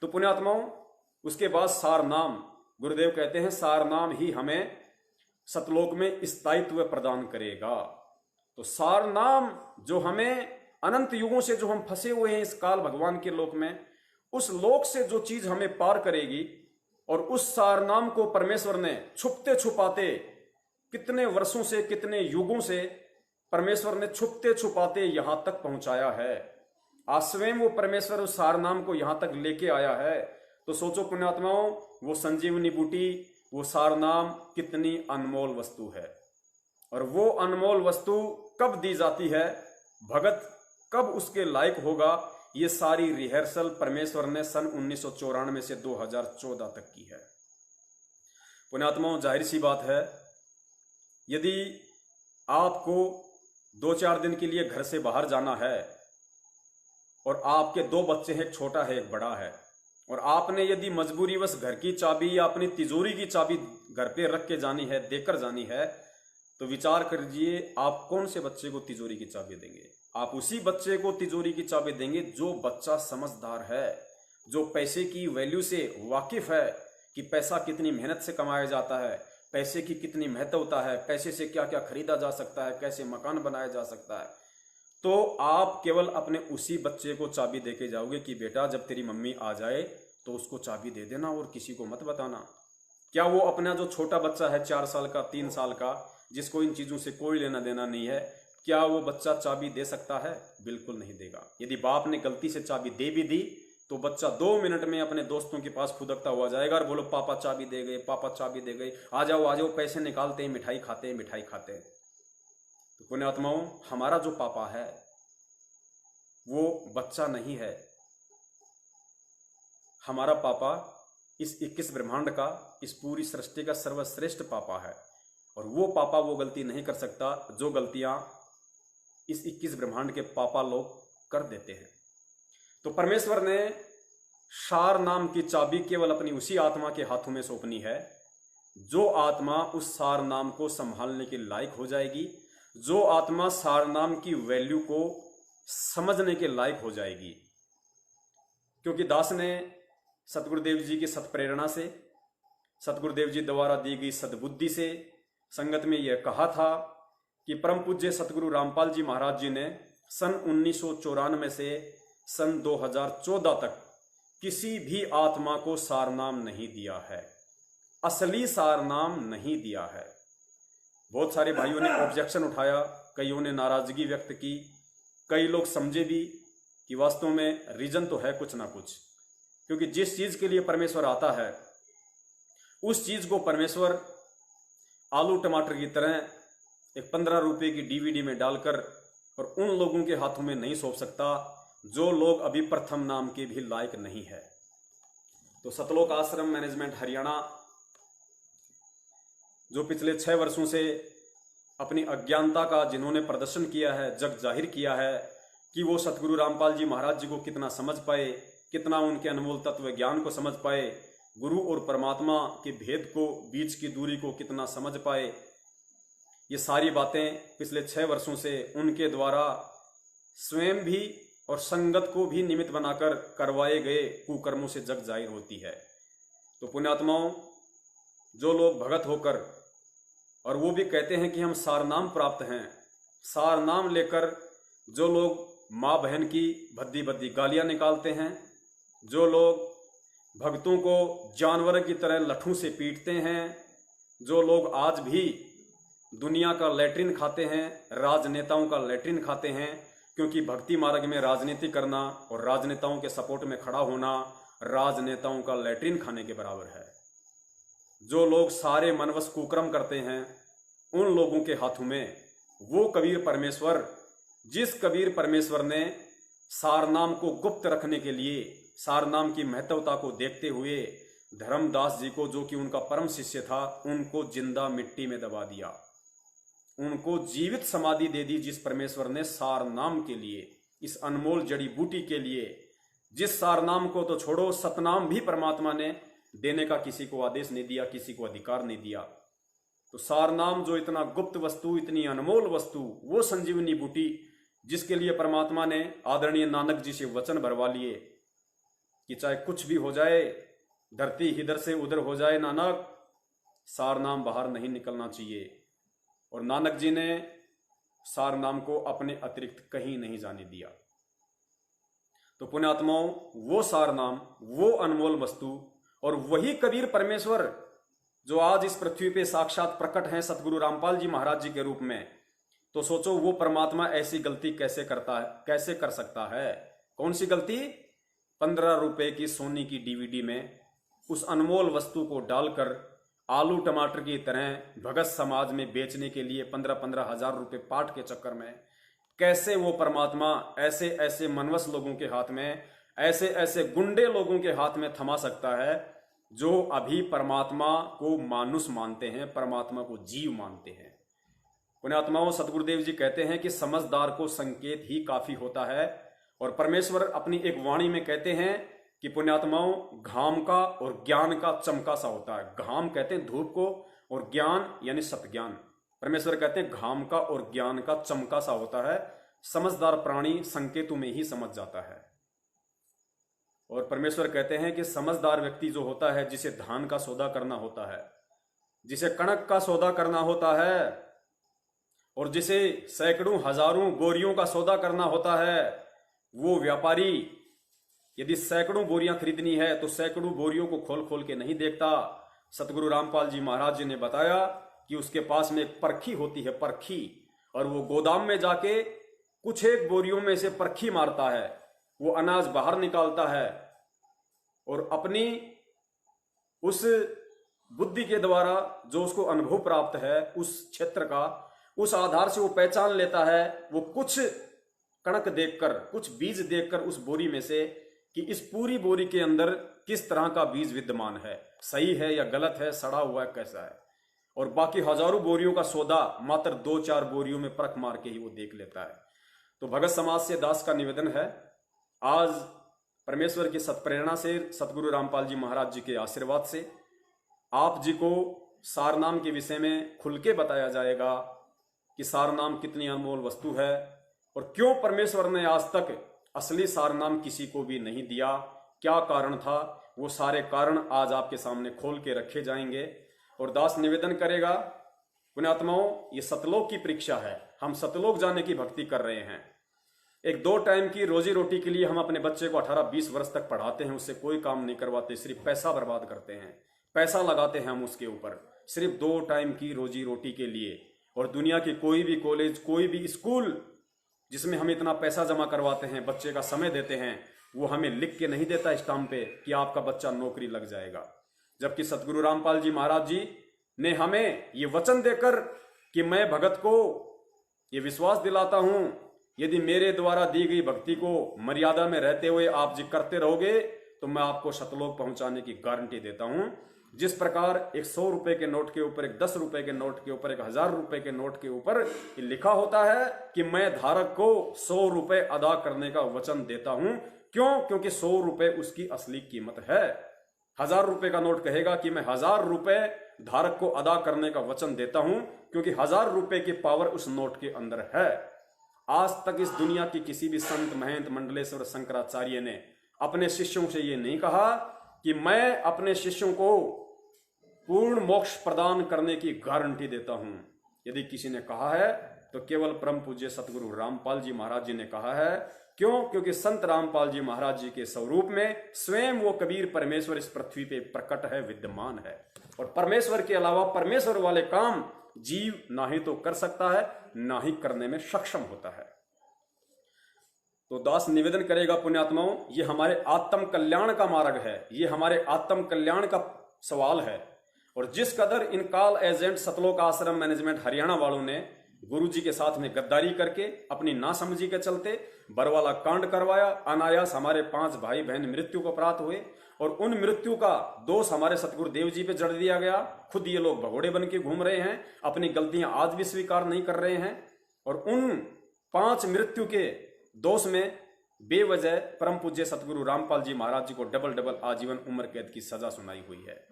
तो पुण्यात्माओं, उसके बाद सार नाम, गुरुदेव कहते हैं सार नाम ही हमें सतलोक में स्थायित्व प्रदान करेगा। तो सार नाम जो हमें अनंत युगों से जो हम फंसे हुए हैं इस काल भगवान के लोक में, उस लोक से जो चीज हमें पार करेगी, और उस सार नाम को परमेश्वर ने छुपते छुपाते कितने वर्षों से, कितने युगों से परमेश्वर ने छुपते छुपाते यहां तक पहुंचाया है। आज स्वयं वो परमेश्वर उस सार नाम को यहां तक लेके आया है। तो सोचो पुण्यात्माओं, वो संजीवनी बूटी, वो सार नाम कितनी अनमोल वस्तु है। और वो अनमोल वस्तु कब दी जाती है, भगत कब उसके लायक होगा, ये सारी रिहर्सल परमेश्वर ने सन 1994 से 2014 तक की है। पुण्यात्माओं, जाहिर सी बात है, यदि आपको 2-4 दिन के लिए घर से बाहर जाना है और आपके 2 बच्चे हैं, एक छोटा है एक बड़ा है, और आपने यदि मजबूरीवश घर की चाबी या अपनी तिजोरी की चाबी घर पे रख के जानी है, देकर जानी है, तो विचार करिए आप कौन से बच्चे को तिजोरी की चाबी देंगे। आप उसी बच्चे को तिजोरी की चाबी देंगे जो बच्चा समझदार है, जो पैसे की वैल्यू से वाकिफ है कि पैसा कितनी मेहनत से कमाया जाता है, पैसे की कितनी महत्वता है, पैसे से क्या क्या खरीदा जा सकता है, कैसे मकान बनाया जा सकता है। तो आप केवल अपने उसी बच्चे को चाबी देके जाओगे कि बेटा जब तेरी मम्मी आ जाए तो उसको चाबी दे देना और किसी को मत बताना। क्या वो अपना जो छोटा बच्चा है 4 साल का, 3 साल का, जिसको इन चीजों से कोई लेना देना नहीं है, क्या वो बच्चा चाबी दे सकता है? बिल्कुल नहीं देगा। यदि बाप ने गलती से चाबी दे भी दी तो बच्चा 2 मिनट में अपने दोस्तों के पास फुदकता हुआ जाएगा और बोलो पापा चाबी दे गए, पापा चाबी दे गए, आ जाओ पैसे निकालते हैं, मिठाई खाते हैं, मिठाई खाते हैं। तो पुण्यात्माओं, हमारा जो पापा है वो बच्चा नहीं है। हमारा पापा इस 21 ब्रह्मांड का, इस पूरी सृष्टि का सर्वश्रेष्ठ पापा है। और वो पापा वो गलती नहीं कर सकता जो गलतियां इस 21 ब्रह्मांड के पापा लोग कर देते हैं। तो परमेश्वर ने सार नाम की चाबी केवल अपनी उसी आत्मा के हाथों में सौंपनी है जो आत्मा उस सार नाम को संभालने के लायक हो जाएगी, जो आत्मा सार नाम की वैल्यू को समझने के लायक हो जाएगी। क्योंकि दास ने सतगुरुदेव जी की सत्प्रेरणा से, सतगुरुदेव जी द्वारा दी गई सद्बुद्धि से संगत में यह कहा था कि परम पूज्य सतगुरु रामपाल जी महाराज जी ने सन 1994 से सन 2014 तक किसी भी आत्मा को सारनाम नहीं दिया है, असली सारनाम नहीं दिया है। बहुत सारे भाइयों ने ऑब्जेक्शन उठाया, कईयों ने नाराजगी व्यक्त की, कई लोग समझे भी कि वास्तव में रीजन तो है कुछ ना कुछ। क्योंकि जिस चीज के लिए परमेश्वर आता है उस चीज को परमेश्वर आलू टमाटर की तरह एक 15 रुपए की डीवीडी में डालकर और उन लोगों के हाथों में नहीं सौंप सकता जो लोग अभी प्रथम नाम के भी लायक नहीं है। तो सतलोक आश्रम मैनेजमेंट हरियाणा जो पिछले 6 वर्षों से अपनी अज्ञानता का जिन्होंने प्रदर्शन किया है, जग जाहिर किया है कि वो सतगुरु रामपाल जी महाराज जी को कितना समझ पाए, कितना उनके अनमोल तत्व ज्ञान को समझ पाए, गुरु और परमात्मा के भेद को, बीच की दूरी को कितना समझ पाए, ये सारी बातें पिछले 6 वर्षों से उनके द्वारा स्वयं भी और संगत को भी निमित्त बनाकर करवाए गए कुकर्मों से जग जाहिर होती है। तो पुण्यात्माओं, जो लोग भगत होकर, और वो भी कहते हैं कि हम सारनाम प्राप्त हैं, सारनाम लेकर जो लोग माँ बहन की भद्दी भद्दी गालियां निकालते हैं, जो लोग भक्तों को जानवर की तरह लठों से पीटते हैं, जो लोग आज भी दुनिया का लैट्रिन खाते हैं, राजनेताओं का लैट्रिन खाते हैं, क्योंकि भक्ति मार्ग में राजनीति करना और राजनेताओं के सपोर्ट में खड़ा होना राजनेताओं का लैट्रिन खाने के बराबर है। जो लोग सारे मनवश कुकर्म करते हैं उन लोगों के हाथों में वो कबीर परमेश्वर, जिस कबीर परमेश्वर ने सारनाम को गुप्त रखने के लिए, सारनाम की महत्वता को देखते हुए धर्मदास जी को, जो कि उनका परम शिष्य था, उनको जिंदा मिट्टी में दबा दिया, उनको जीवित समाधि दे दी। जिस परमेश्वर ने सारनाम के लिए, इस अनमोल जड़ी बूटी के लिए, जिस सारनाम को तो छोड़ो, सतनाम भी परमात्मा ने देने का किसी को आदेश नहीं दिया, किसी को अधिकार नहीं दिया। तो सारनाम जो इतना गुप्त वस्तु, इतनी अनमोल वस्तु, वो संजीवनी बूटी जिसके लिए परमात्मा ने आदरणीय नानक जी से वचन भरवा लिए कि चाहे कुछ भी हो जाए, धरती इधर से उधर हो जाए, नानक सार नाम बाहर नहीं निकलना चाहिए। और नानक जी ने सार नाम को अपने अतिरिक्त कहीं नहीं जाने दिया। तो पुण्यात्माओं, वो सार नाम, वो अनमोल वस्तु और वही कबीर परमेश्वर जो आज इस पृथ्वी पे साक्षात प्रकट हैं सतगुरु रामपाल जी महाराज जी के रूप में, तो सोचो वो परमात्मा ऐसी गलती कैसे करता है, कैसे कर सकता है? कौन सी गलती? 15 रुपए की सोनी की डीवीडी में उस अनमोल वस्तु को डालकर आलू टमाटर की तरह भगत समाज में बेचने के लिए 15-15 हजार रुपए पाठ के चक्कर में कैसे वो परमात्मा ऐसे ऐसे मनवस लोगों के हाथ में, ऐसे ऐसे गुंडे लोगों के हाथ में थमा सकता है जो अभी परमात्मा को मानुष मानते हैं, परमात्मा को जीव मानते हैं। पुण्यात्माओं, सतगुरुदेव जी कहते हैं कि समझदार को संकेत ही काफी होता है। और परमेश्वर अपनी एक वाणी में कहते हैं कि पुण्यात्माओं, घाम का और ज्ञान का चमका सा होता है। घाम कहते हैं धूप को, और ज्ञान यानी सतज्ञान। परमेश्वर कहते हैं घाम का और ज्ञान का चमका सा होता है। समझदार प्राणी संकेतों में ही समझ जाता है। और परमेश्वर कहते हैं कि समझदार व्यक्ति जो होता है, जिसे धान का सौदा करना होता है, जिसे कणक का सौदा करना होता है, और जिसे सैकड़ों हजारों बोरियों का सौदा करना होता है, वो व्यापारी यदि सैकड़ों बोरियां खरीदनी है तो सैकड़ों बोरियों को खोल खोल के नहीं देखता। सतगुरु रामपाल जी महाराज जी ने बताया कि उसके पास में एक परखी होती है, परखी, और वो गोदाम में जाके कुछ एक बोरियों में से परखी मारता है, वो अनाज बाहर निकालता है और अपनी उस बुद्धि के द्वारा जो उसको अनुभव प्राप्त है उस क्षेत्र का, उस आधार से वो पहचान लेता है। वो कुछ कणक देखकर, कुछ बीज देखकर उस बोरी में से कि इस पूरी बोरी के अंदर किस तरह का बीज विद्यमान है, सही है या गलत है, सड़ा हुआ है, कैसा है। और बाकी हजारों बोरियों का सौदा मात्र 2-4 बोरियों में परख मार के ही वो देख लेता है। तो भगत समाज से दास का निवेदन है, आज परमेश्वर की सत्प्रेरणा से, सतगुरु रामपाल जी महाराज जी के आशीर्वाद से आप जी को सारनाम के विषय में खुल के बताया जाएगा कि सारनाम कितनी अनमोल वस्तु है और क्यों परमेश्वर ने आज तक असली सारनाम किसी को भी नहीं दिया। क्या कारण था, वो सारे कारण आज आपके सामने खोल के रखे जाएंगे। और दास निवेदन करेगा, पुण्यात्माओं, ये सतलोक की परीक्षा है। हम सतलोक जाने की भक्ति कर रहे हैं। एक 2 टाइम की रोजी रोटी के लिए हम अपने बच्चे को 18-20 वर्ष तक पढ़ाते हैं, उससे कोई काम नहीं करवाते, सिर्फ पैसा बर्बाद करते हैं, पैसा लगाते हैं हम उसके ऊपर, सिर्फ 2 टाइम की रोजी रोटी के लिए। और दुनिया की कोई भी कॉलेज, कोई भी स्कूल जिसमें हम इतना पैसा जमा करवाते हैं, बच्चे का समय देते हैं, वो हमें लिख के नहीं देता स्टाम्प पे कि आपका बच्चा नौकरी लग जाएगा। जबकि सतगुरु रामपाल जी महाराज जी ने हमें ये वचन देकर कि मैं भगत को ये विश्वास दिलाता हूं, यदि मेरे द्वारा दी गई भक्ति को मर्यादा में रहते हुए आप जी करते रहोगे तो मैं आपको सतलोक पहुंचाने की गारंटी देता हूं। जिस प्रकार एक 100 रुपए के नोट के ऊपर, एक 10 रुपए के नोट के ऊपर, एक 1000 रुपए के नोट के ऊपर लिखा होता है कि मैं धारक को 100 रुपए अदा करने का वचन देता हूं। क्यों? क्योंकि 100 रुपए उसकी असली कीमत है। 1000 रुपए का नोट कहेगा कि मैं 1000 रुपए धारक को अदा करने का वचन देता हूं, क्योंकि 1000 रुपए की पावर उस नोट के अंदर है। आज तक इस दुनिया की किसी भी संत, महंत, मंडलेश्वर, शंकराचार्य ने अपने शिष्यों से ये नहीं कहा कि मैं अपने शिष्यों को पूर्ण मोक्ष प्रदान करने की गारंटी देता हूं। यदि किसी ने कहा है तो केवल परम पूज्य सतगुरु रामपाल जी महाराज जी ने कहा है। क्यों? क्योंकि संत रामपाल जी महाराज जी के स्वरूप में स्वयं वो कबीर परमेश्वर इस पृथ्वी पे प्रकट है, विद्यमान है। और परमेश्वर के अलावा परमेश्वर वाले काम जीव ना ही तो कर सकता है, ना ही करने में सक्षम होता है। तो दास निवेदन करेगा, पुण्यात्माओं, ये हमारे आत्म कल्याण का मार्ग है, ये हमारे आत्म कल्याण का सवाल है। और जिस कदर इन कॉल एजेंट सतलोक आश्रम मैनेजमेंट हरियाणा वालों ने गुरु जी के साथ में गद्दारी करके अपनी नासमझी के चलते बरवाला कांड करवाया, अनायास हमारे 5 भाई बहन मृत्यु को प्राप्त हुए और उन मृत्यु का दोष हमारे सतगुरु देव जी पे जड़ दिया गया। खुद ये लोग भगोड़े बन के घूम रहे हैं, अपनी गलतियां आज भी स्वीकार नहीं कर रहे हैं। और उन 5 मृत्यु के दोष में बेवजह परम पूज्य सतगुरु रामपाल जी महाराज जी को डबल आजीवन उम्र कैद की सजा सुनाई हुई है।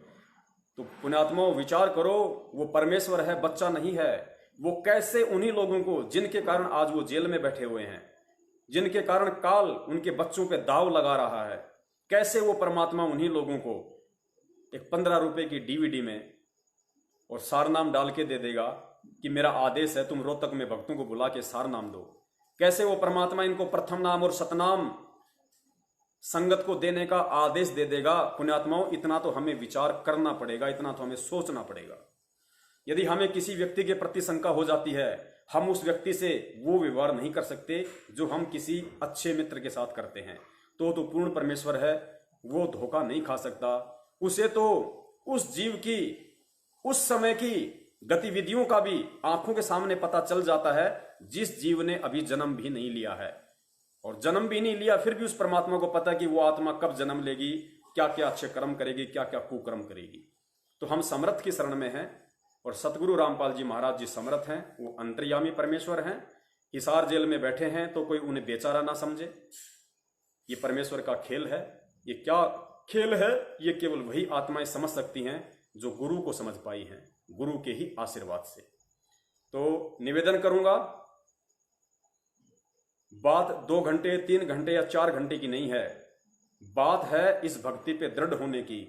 तो पुण्यात्माओं, विचार करो, वो परमेश्वर है, बच्चा नहीं है। वो कैसे उन्हीं लोगों को जिनके कारण आज वो जेल में बैठे हुए हैं, जिनके कारण काल उनके बच्चों पे दाव लगा रहा है, कैसे वो परमात्मा उन्हीं लोगों को एक 15 रुपए की डीवीडी में और सारनाम डाल के दे देगा कि मेरा आदेश है तुम रोहतक में भक्तों को बुला के सारनाम दो। कैसे वो परमात्मा इनको प्रथम नाम और सतनाम संगत को देने का आदेश दे देगा। पुण्यात्माओं, इतना तो हमें विचार करना पड़ेगा, इतना तो हमें सोचना पड़ेगा। यदि हमें किसी व्यक्ति के प्रति शंका हो जाती है, हम उस व्यक्ति से वो व्यवहार नहीं कर सकते जो हम किसी अच्छे मित्र के साथ करते हैं, तो पूर्ण परमेश्वर है, वो धोखा नहीं खा सकता। उसे तो उस जीव की उस समय की गतिविधियों का भी आंखों के सामने पता चल जाता है जिस जीव ने अभी जन्म भी नहीं लिया है। और जन्म भी नहीं लिया फिर भी उस परमात्मा को पता कि वो आत्मा कब जन्म लेगी, क्या क्या अच्छे कर्म करेगी, क्या क्या कुकर्म करेगी। तो हम समर्थ की शरण में हैं और सतगुरु रामपाल जी महाराज जी समर्थ हैं, वो अंतर्यामी परमेश्वर हैं। हिसार जेल में बैठे हैं तो कोई उन्हें बेचारा ना समझे। ये परमेश्वर का खेल है। ये क्या खेल है, ये केवल वही आत्माएं समझ सकती हैं जो गुरु को समझ पाई हैं, गुरु के ही आशीर्वाद से। तो निवेदन करूंगा, बात 2 घंटे 3 घंटे या 4 घंटे की नहीं है, बात है इस भक्ति पे दृढ़ होने की,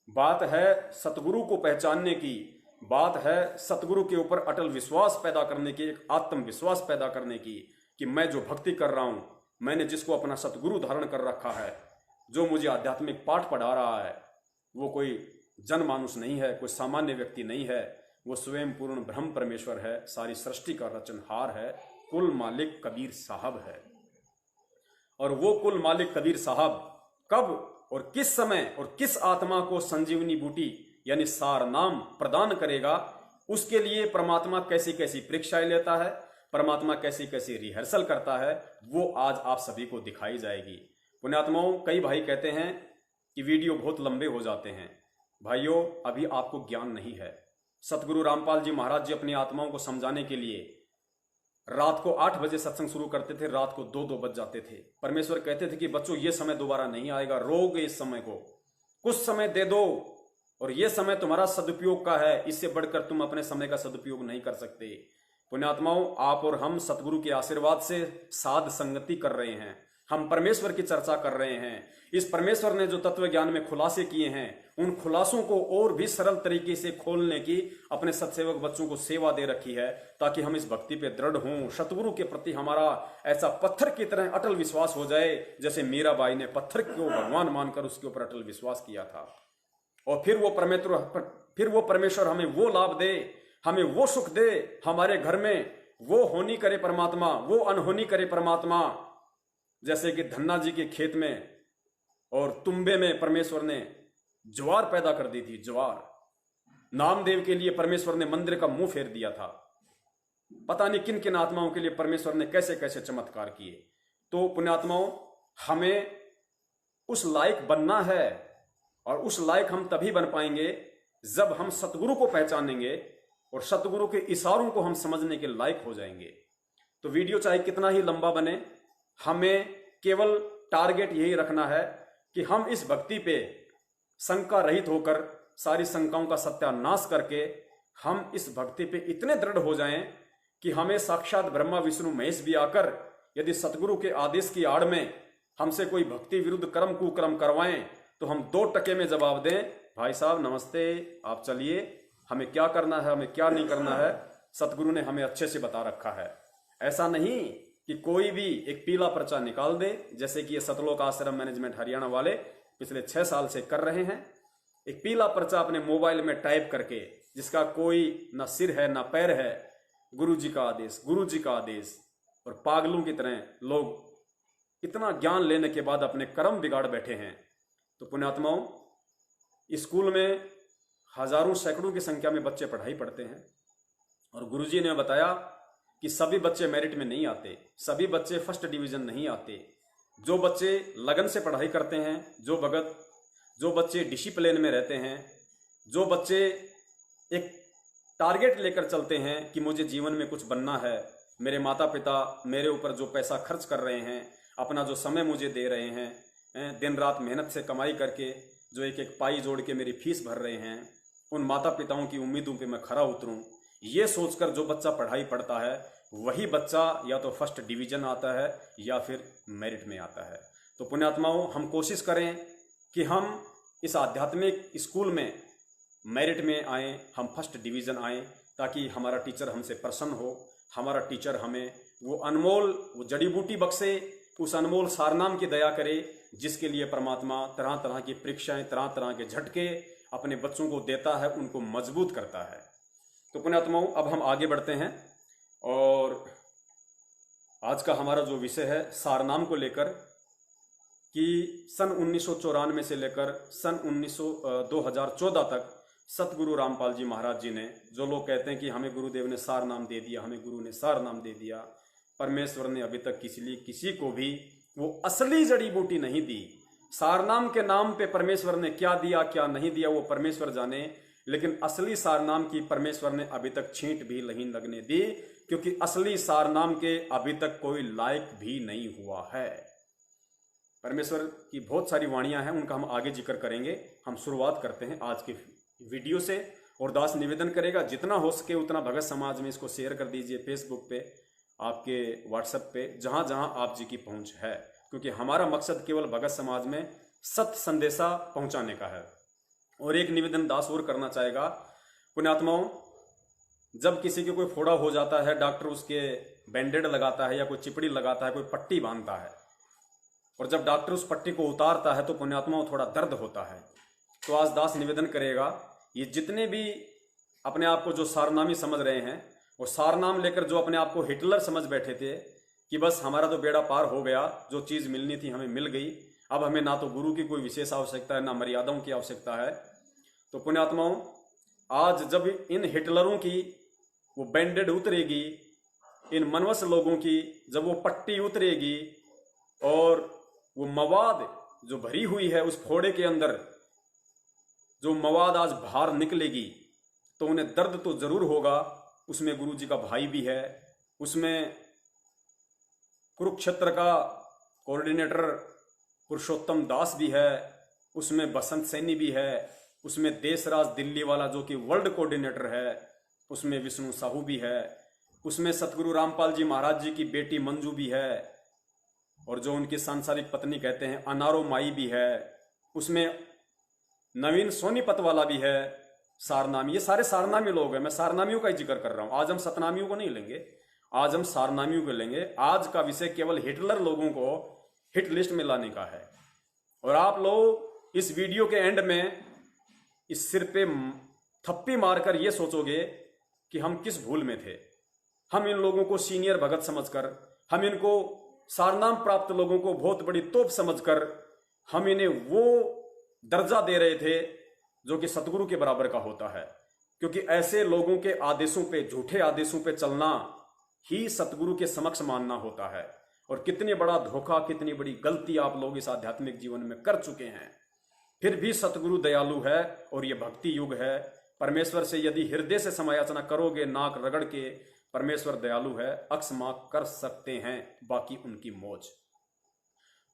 बात है सतगुरु को पहचानने की, बात है सतगुरु के ऊपर अटल विश्वास पैदा करने की, एक आत्मविश्वास पैदा करने की कि मैं जो भक्ति कर रहा हूं, मैंने जिसको अपना सतगुरु धारण कर रखा है, जो मुझे आध्यात्मिक पाठ पढ़ा रहा है, वो कोई जनमानुष नहीं है, कोई सामान्य व्यक्ति नहीं है, वो स्वयं पूर्ण ब्रह्म परमेश्वर है, सारी सृष्टि का रचनहार है, कुल मालिक कबीर साहब है। और वो कुल मालिक कबीर साहब कब और किस समय और किस आत्मा को संजीवनी बूटी यानी सार नाम प्रदान करेगा, उसके लिए परमात्मा कैसी कैसी परीक्षाएं लेता है, परमात्मा कैसी कैसी रिहर्सल करता है, वो आज आप सभी को दिखाई जाएगी। पुण्यात्माओं, कई भाई कहते हैं कि वीडियो बहुत लंबे हो जाते हैं। भाइयों, अभी आपको ज्ञान नहीं है। सतगुरु रामपाल जी महाराज जी अपनी आत्माओं को समझाने के लिए रात को 8 बजे सत्संग शुरू करते थे, रात को 2-2 बज जाते थे। परमेश्वर कहते थे कि बच्चों, ये समय दोबारा नहीं आएगा, रोगे इस समय को, कुछ समय दे दो और ये समय तुम्हारा सदुपयोग का है, इससे बढ़कर तुम अपने समय का सदुपयोग नहीं कर सकते। पुण्यात्माओं, आप और हम सतगुरु के आशीर्वाद से साध संगति कर रहे हैं, हम परमेश्वर की चर्चा कर रहे हैं। इस परमेश्वर ने जो तत्व ज्ञान में खुलासे किए हैं, उन खुलासों को और भी सरल तरीके से खोलने की अपने सत्सेवक बच्चों को सेवा दे रखी है, ताकि हम इस भक्ति पे दृढ़ हों। सतगुरु के प्रति हमारा ऐसा पत्थर की तरह अटल विश्वास हो जाए, जैसे मीराबाई ने पत्थर को भगवान मानकर उसके ऊपर अटल विश्वास किया था। और फिर वो परमेश्वर हमें वो लाभ दे, हमें वो सुख दे, हमारे घर में वो होनी करे परमात्मा, वो अनहोनी करे परमात्मा। जैसे कि धन्ना जी के खेत में और तुम्बे में परमेश्वर ने ज्वार पैदा कर दी थी, ज्वार। नामदेव के लिए परमेश्वर ने मंदिर का मुंह फेर दिया था। पता नहीं किन किन आत्माओं के लिए परमेश्वर ने कैसे कैसे चमत्कार किए। तो पुण्यात्माओं, हमें उस लायक बनना है, और उस लायक हम तभी बन पाएंगे जब हम सतगुरु को पहचानेंगे और सतगुरु के इशारों को हम समझने के लायक हो जाएंगे। तो वीडियो चाहे कितना ही लंबा बने, हमें केवल टारगेट यही रखना है कि हम इस भक्ति पे शंका रहित होकर सारी शंकाओं का सत्यानाश करके हम इस भक्ति पे इतने दृढ़ हो जाएं कि हमें साक्षात ब्रह्मा विष्णु महेश भी आकर यदि सतगुरु के आदेश की आड़ में हमसे कोई भक्ति विरुद्ध कर्म कुकर्म करवाएं, तो हम 2 टके में जवाब दें, भाई साहब नमस्ते, आप चलिए, हमें क्या करना है, हमें क्या नहीं करना है, सतगुरु ने हमें अच्छे से बता रखा है। ऐसा नहीं कि कोई भी एक पीला पर्चा निकाल दे, जैसे कि ये सतलोक आश्रम मैनेजमेंट हरियाणा वाले पिछले 6 साल से कर रहे हैं। एक पीला पर्चा अपने मोबाइल में टाइप करके, जिसका कोई ना सिर है ना पैर है, गुरु जी का आदेश, गुरु जी का आदेश। और पागलों की तरह लोग इतना ज्ञान लेने के बाद अपने कर्म बिगाड़ बैठे हैं। तो पुण्यात्माओं, स्कूल में हजारों सैकड़ों की संख्या में बच्चे पढ़ाई पढ़ते हैं, और गुरुजी ने बताया कि सभी बच्चे मेरिट में नहीं आते, सभी बच्चे फर्स्ट डिवीजन नहीं आते। जो बच्चे लगन से पढ़ाई करते हैं, जो बच्चे डिसिप्लिन में रहते हैं, जो बच्चे एक टारगेट लेकर चलते हैं कि मुझे जीवन में कुछ बनना है, मेरे माता पिता मेरे ऊपर जो पैसा खर्च कर रहे हैं, अपना जो समय मुझे दे रहे हैं, दिन रात मेहनत से कमाई करके जो एक एक पाई जोड़ के मेरी फीस भर रहे हैं, उन माता पिताओं की उम्मीदों पे मैं खरा उतरूं, ये सोचकर जो बच्चा पढ़ाई पढ़ता है, वही बच्चा या तो फर्स्ट डिवीजन आता है या फिर मेरिट में आता है। तो पुण्यात्माओं, हम कोशिश करें कि हम इस आध्यात्मिक स्कूल में मेरिट में आए, हम फर्स्ट डिवीज़न आए, ताकि हमारा टीचर हमसे प्रसन्न हो, हमारा टीचर हमें वो अनमोल वो जड़ी बूटी बख्शे, उस अनमोल सारनाम की दया करे जिसके लिए परमात्मा तरह तरह की परीक्षाएं, तरह तरह के झटके अपने बच्चों को देता है, उनको मजबूत करता है। तो पुण्यात्माओं, अब हम आगे बढ़ते हैं और आज का हमारा जो विषय है सारनाम को लेकर कि सन 1994 से लेकर सन 2014 तक सतगुरु रामपाल जी महाराज जी ने, जो लोग कहते हैं कि हमें गुरुदेव ने सार नाम दे दिया, हमें गुरु ने सार नाम दे दिया, परमेश्वर ने अभी तक किसी को भी वो असली जड़ी बूटी नहीं दी। सारनाम के नाम पे परमेश्वर ने क्या दिया क्या नहीं दिया वो परमेश्वर जाने, लेकिन असली सारनाम की परमेश्वर ने अभी तक छींट भी नहीं लगने दी, क्योंकि असली सारनाम के अभी तक कोई लायक भी नहीं हुआ है। परमेश्वर की बहुत सारी वाणियां हैं, उनका हम आगे जिक्र करेंगे। हम शुरुआत करते हैं आज के वीडियो से, और दास निवेदन करेगा जितना हो सके उतना भगत समाज में इसको शेयर कर दीजिए, फेसबुक पे, आपके व्हाट्सएप पे, जहां जहां आप जी की पहुंच है, क्योंकि हमारा मकसद केवल भगत समाज में सत्य संदेशा पहुंचाने का है। और एक निवेदन दास और करना चाहेगा, पुण्यात्माओं, जब किसी के कोई फोड़ा हो जाता है, डॉक्टर उसके बैंडेड लगाता है या कोई चिपड़ी लगाता है, कोई पट्टी बांधता है, और जब डॉक्टर उस पट्टी को उतारता है तो पुण्यात्माओं थोड़ा दर्द होता है। तो आज दास निवेदन करेगा, ये जितने भी अपने आप को जो सारनामी समझ रहे हैं, वो सारनाम लेकर जो अपने आप को हिटलर समझ बैठे थे कि बस हमारा तो बेड़ा पार हो गया, जो चीज मिलनी थी हमें मिल गई, अब हमें ना तो गुरु की कोई विशेष आवश्यकता है ना मर्यादाओं की आवश्यकता है। तो पुण्यात्माओं, आज जब इन हिटलरों की वो बैंडेड उतरेगी, इन मनवस लोगों की जब वो पट्टी उतरेगी और वो मवाद जो भरी हुई है उस फोड़े के अंदर जो मवाद आज बाहर निकलेगी, तो उन्हें दर्द तो जरूर होगा। उसमें गुरु जी का भाई भी है, उसमें कुरुक्षेत्र का कोऑर्डिनेटर पुरुषोत्तम दास भी है, उसमें बसंत सैनी भी है, उसमें देशराज दिल्ली वाला जो कि वर्ल्ड कोऑर्डिनेटर है, उसमें विष्णु साहू भी है, उसमें सतगुरु रामपाल जी महाराज जी की बेटी मंजू भी है, और जो उनकी सांसारिक पत्नी कहते हैं अनारो माई भी है, उसमें नवीन सोनीपत वाला भी है, सारनामी। ये सारे सारनामी लोग हैं, मैं सारनामियों का ही जिक्र कर रहा हूं। आज हम सतनामियों को नहीं लेंगे, आज हम सारनामियों को लेंगे। आज का विषय केवल हिटलर लोगों को हिट लिस्ट में लाने का है। और आप लोग इस वीडियो के एंड में इस सिर पे थप्पी मारकर ये सोचोगे कि हम किस भूल में थे। हम इन लोगों को सीनियर भगत समझकर, हम इनको सारनाम प्राप्त लोगों को बहुत बड़ी तोप समझकर हम इन्हें वो दर्जा दे रहे थे जो कि सतगुरु के बराबर का होता है, क्योंकि ऐसे लोगों के आदेशों पे, झूठे आदेशों पे चलना ही सतगुरु के समक्ष मानना होता है। और कितनी बड़ा धोखा, कितनी बड़ी गलती आप लोग इस आध्यात्मिक जीवन में कर चुके हैं। फिर भी सतगुरु दयालु है और ये भक्ति युग है। परमेश्वर से यदि हृदय से समायाचना करोगे नाक रगड़ के, परमेश्वर दयालु है, अक्षमा कर सकते हैं, बाकी उनकी मौज।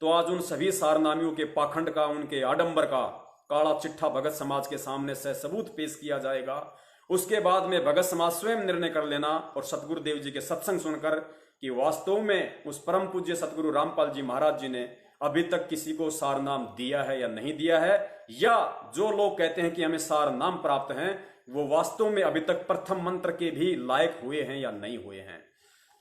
तो आज उन सभी सारनामियों के पाखंड का, उनके आडंबर का काला चिट्ठा भगत समाज के सामने सबूत पेश किया जाएगा। उसके बाद में भगत समाज स्वयं निर्णय कर लेना और सतगुरुदेव जी के सत्संग सुनकर कि वास्तव में उस परम पूज्य सतगुरु रामपाल जी महाराज जी ने अभी तक किसी को सार नाम दिया है या नहीं दिया है, या जो लोग कहते हैं कि हमें सार नाम प्राप्त हैं वो वास्तव में अभी तक प्रथम मंत्र के भी लायक हुए हैं या नहीं हुए हैं।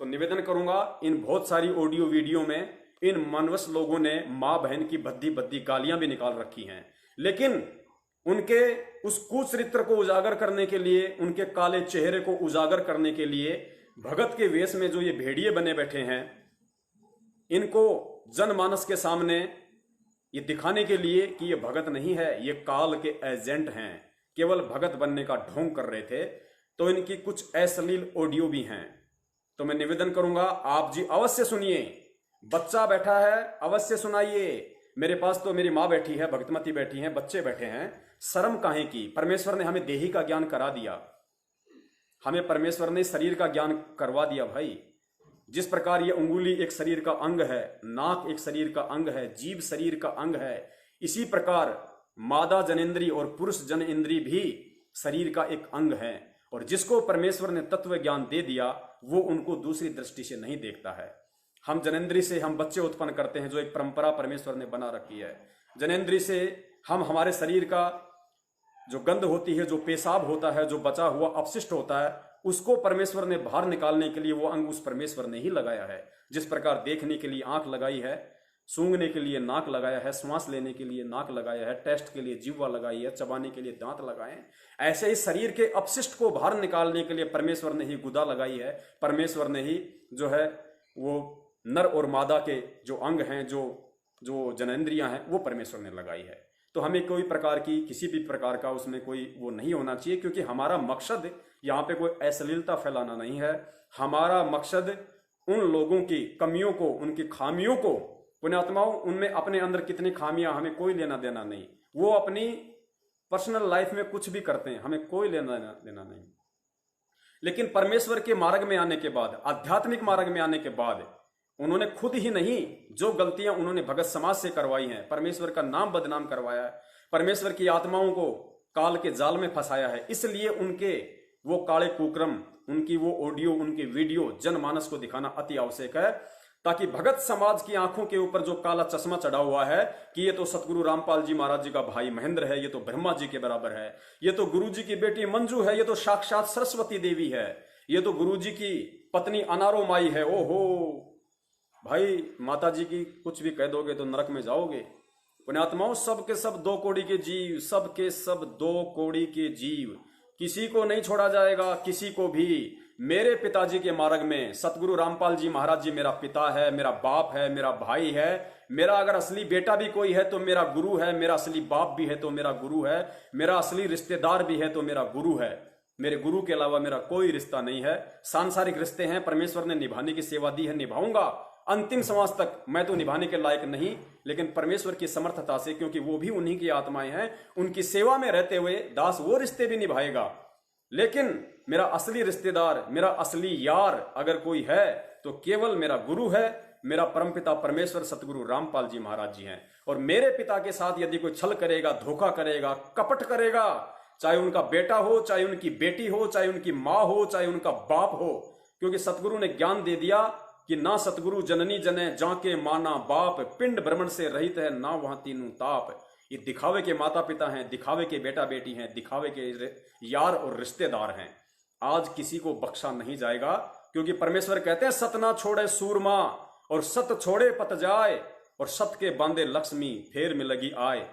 तो निवेदन करूंगा, इन बहुत सारी ऑडियो वीडियो में इन मनवस लोगों ने मां बहन की भद्दी भद्दी गालियां भी निकाल रखी हैं, लेकिन उनके उस कुचरित्र को उजागर करने के लिए, उनके काले चेहरे को उजागर करने के लिए भगत के वेश में जो ये भेड़िए बने बैठे हैं, इनको जनमानस के सामने ये दिखाने के लिए कि ये भगत नहीं है, ये काल के एजेंट हैं, केवल भगत बनने का ढोंग कर रहे थे। तो इनकी कुछ अश्लील ऑडियो भी हैं। तो मैं निवेदन करूंगा, आप जी अवश्य सुनिए। बच्चा बैठा है, अवश्य सुनाइए। मेरे पास तो मेरी माँ बैठी है, भक्तमती बैठी है, बच्चे बैठे हैं, शर्म काहे की। परमेश्वर ने हमें देही का ज्ञान करा दिया, हमें परमेश्वर ने शरीर का ज्ञान करवा दिया भाई। जिस प्रकार ये उंगली एक शरीर का अंग है, नाक एक शरीर का अंग है, जीभ शरीर का अंग है, इसी प्रकार मादा जनेन्द्री और पुरुष जनेन्द्री भी शरीर का एक अंग है। और जिसको परमेश्वर ने तत्व ज्ञान दे दिया वो उनको दूसरी दृष्टि से नहीं देखता है। हम जनेन्द्री से हम बच्चे उत्पन्न करते हैं, जो एक परंपरा परमेश्वर ने बना रखी है। जनेन्द्री से हम हमारे शरीर का जो गंध होती है, जो पेशाब होता है, जो बचा हुआ अपशिष्ट होता है, उसको परमेश्वर ने बाहर निकालने के लिए वो अंग उस परमेश्वर ने ही लगाया है। जिस प्रकार देखने के लिए आंख लगाई है, सूंघने के लिए नाक लगाया है, श्वास लेने के लिए नाक लगाया है, टेस्ट के लिए जीवा लगाई है, चबाने के लिए दांत लगाए हैं, ऐसे ही शरीर के अपशिष्ट को बाहर निकालने के लिए परमेश्वर ने ही गुदा लगाई है। परमेश्वर ने ही जो है वो नर और मादा के जो अंग हैं, जो जनेंद्रियां हैं, वो परमेश्वर ने लगाई है। तो हमें कोई प्रकार की, किसी भी प्रकार का उसमें कोई वो नहीं होना चाहिए, क्योंकि हमारा मकसद यहाँ पे कोई अश्लीलता फैलाना नहीं है। हमारा मकसद उन लोगों की कमियों को, उनकी खामियों को, पुण्यात्माओं, उनमें अपने अंदर कितनी खामियां, हमें कोई लेना देना नहीं। वो अपनी पर्सनल लाइफ में कुछ भी करते हैं, हमें कोई लेना देना नहीं। लेकिन परमेश्वर के मार्ग में आने के बाद, आध्यात्मिक मार्ग में आने के बाद, उन्होंने खुद ही नहीं, जो गलतियां उन्होंने भगत समाज से करवाई हैं, परमेश्वर का नाम बदनाम करवाया है, परमेश्वर की आत्माओं को काल के जाल में फंसाया है, इसलिए उनके वो काले कुक्रम, उनकी वो ऑडियो, उनकी वीडियो जनमानस को दिखाना अति आवश्यक है, ताकि भगत समाज की आंखों के ऊपर जो काला चश्मा चढ़ा हुआ है कि ये तो सतगुरु रामपाल जी महाराज जी का भाई महेंद्र है, ये तो ब्रह्मा जी के बराबर है, ये तो गुरु जी की बेटी मंजू है, ये तो साक्षात सरस्वती देवी है, ये तो गुरु जी की पत्नी अनारो माई है। ओहो भाई, माता जी की कुछ भी कह दोगे तो नरक में जाओगे। पुण्यात्माओं, सब के सब दो कोड़ी के जीव, सब के सब दो कोड़ी के जीव, किसी को नहीं छोड़ा जाएगा, किसी को भी। मेरे पिताजी के मार्ग में सतगुरु रामपाल जी महाराज जी मेरा पिता है, मेरा बाप है, मेरा भाई है, मेरा अगर असली बेटा भी कोई है तो मेरा गुरु है, मेरा असली बाप भी है तो मेरा गुरु है, मेरा असली रिश्तेदार भी है तो मेरा गुरु है। मेरे गुरु के अलावा मेरा कोई रिश्ता नहीं है। सांसारिक रिश्ते हैं, परमेश्वर ने निभाने की सेवा दी है, निभाऊंगा अंतिम श्वास तक। मैं तो निभाने के लायक नहीं, लेकिन परमेश्वर की समर्थता से, क्योंकि वो भी उन्हीं की आत्माएं हैं, उनकी सेवा में रहते हुए दास वो रिश्ते भी निभाएगा। लेकिन मेरा असली रिश्तेदार, मेरा असली यार अगर कोई है तो केवल मेरा गुरु है, मेरा परमपिता परमेश्वर सतगुरु रामपाल जी महाराज जी हैं। और मेरे पिता के साथ यदि कोई छल करेगा, धोखा करेगा, कपट करेगा, चाहे उनका बेटा हो, चाहे उनकी बेटी हो, चाहे उनकी माँ हो, चाहे उनका बाप हो, क्योंकि सतगुरु ने ज्ञान दे दिया कि ना सतगुरु जननी जने जाके माना बाप, पिंड भ्रमण से रहित है ना वहां तीनों ताप। ये दिखावे के माता पिता हैं, दिखावे के बेटा बेटी हैं, दिखावे के यार और रिश्तेदार हैं। आज किसी को बख्शा नहीं जाएगा, क्योंकि परमेश्वर कहते हैं सत ना छोड़े सूरमा और सत छोड़े पत जाए, और सत के बांधे लक्ष्मी फेर में लगी आए।